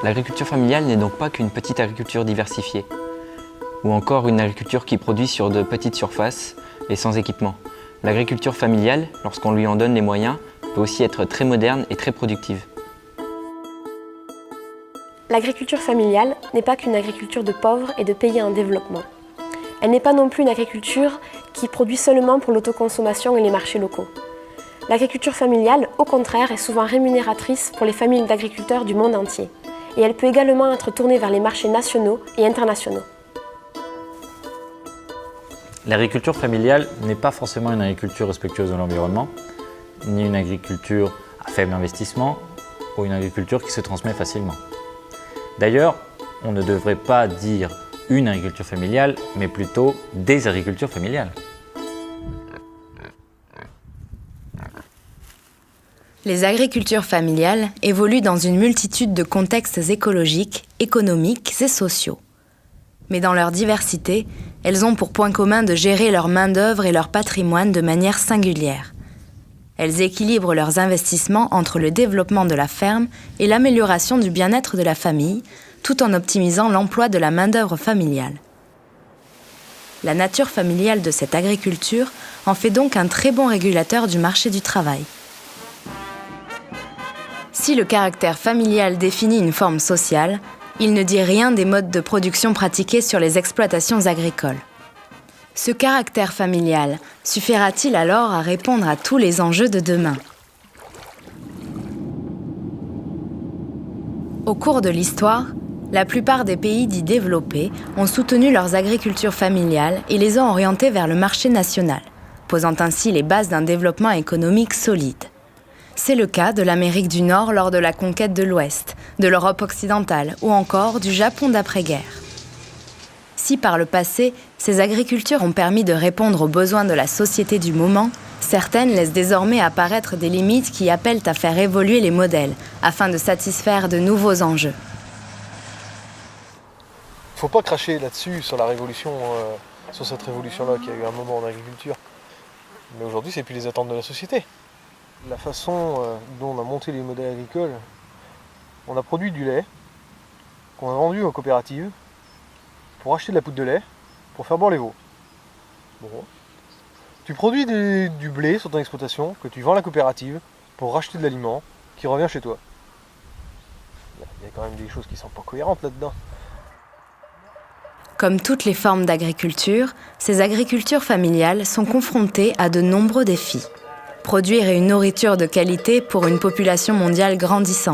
L'agriculture familiale n'est donc pas qu'une petite agriculture diversifiée, ou encore une agriculture qui produit sur de petites surfaces et sans équipement. L'agriculture familiale, lorsqu'on lui en donne les moyens, peut aussi être très moderne et très productive. L'agriculture familiale n'est pas qu'une agriculture de pauvres et de pays en développement. Elle n'est pas non plus une agriculture qui produit seulement pour l'autoconsommation et les marchés locaux. L'agriculture familiale, au contraire, est souvent rémunératrice pour les familles d'agriculteurs du monde entier. Et elle peut également être tournée vers les marchés nationaux et internationaux. L'agriculture familiale n'est pas forcément une agriculture respectueuse de l'environnement, ni une agriculture à faible investissement, ou une agriculture qui se transmet facilement. D'ailleurs, on ne devrait pas dire une agriculture familiale, mais plutôt des agricultures familiales. Les agricultures familiales évoluent dans une multitude de contextes écologiques, économiques et sociaux. Mais dans leur diversité, elles ont pour point commun de gérer leur main-d'œuvre et leur patrimoine de manière singulière. Elles équilibrent leurs investissements entre le développement de la ferme et l'amélioration du bien-être de la famille, tout en optimisant l'emploi de la main-d'œuvre familiale. La nature familiale de cette agriculture en fait donc un très bon régulateur du marché du travail. Si le caractère familial définit une forme sociale, il ne dit rien des modes de production pratiqués sur les exploitations agricoles. Ce caractère familial suffira-t-il alors à répondre à tous les enjeux de demain ? Au cours de l'histoire, la plupart des pays dits développés ont soutenu leurs agricultures familiales et les ont orientées vers le marché national, posant ainsi les bases d'un développement économique solide. C'est le cas de l'Amérique du Nord lors de la conquête de l'Ouest, de l'Europe occidentale ou encore du Japon d'après-guerre. Si par le passé, ces agricultures ont permis de répondre aux besoins de la société du moment, certaines laissent désormais apparaître des limites qui appellent à faire évoluer les modèles afin de satisfaire de nouveaux enjeux. Il ne faut pas cracher là-dessus, sur la révolution, sur cette révolution-là qu'il y a eu un moment en agriculture. Mais aujourd'hui, c'est plus les attentes de la société. La façon dont on a monté les modèles agricoles, on a produit du lait qu'on a vendu aux coopératives pour acheter de la poudre de lait pour faire boire les veaux. Bon. Tu produis du blé sur ton exploitation que tu vends à la coopérative pour racheter de l'aliment qui revient chez toi. Il y a quand même des choses qui ne sont pas cohérentes là-dedans. Comme toutes les formes d'agriculture, ces agricultures familiales sont confrontées à de nombreux défis. Produire une nourriture de qualité pour une population mondiale grandissante.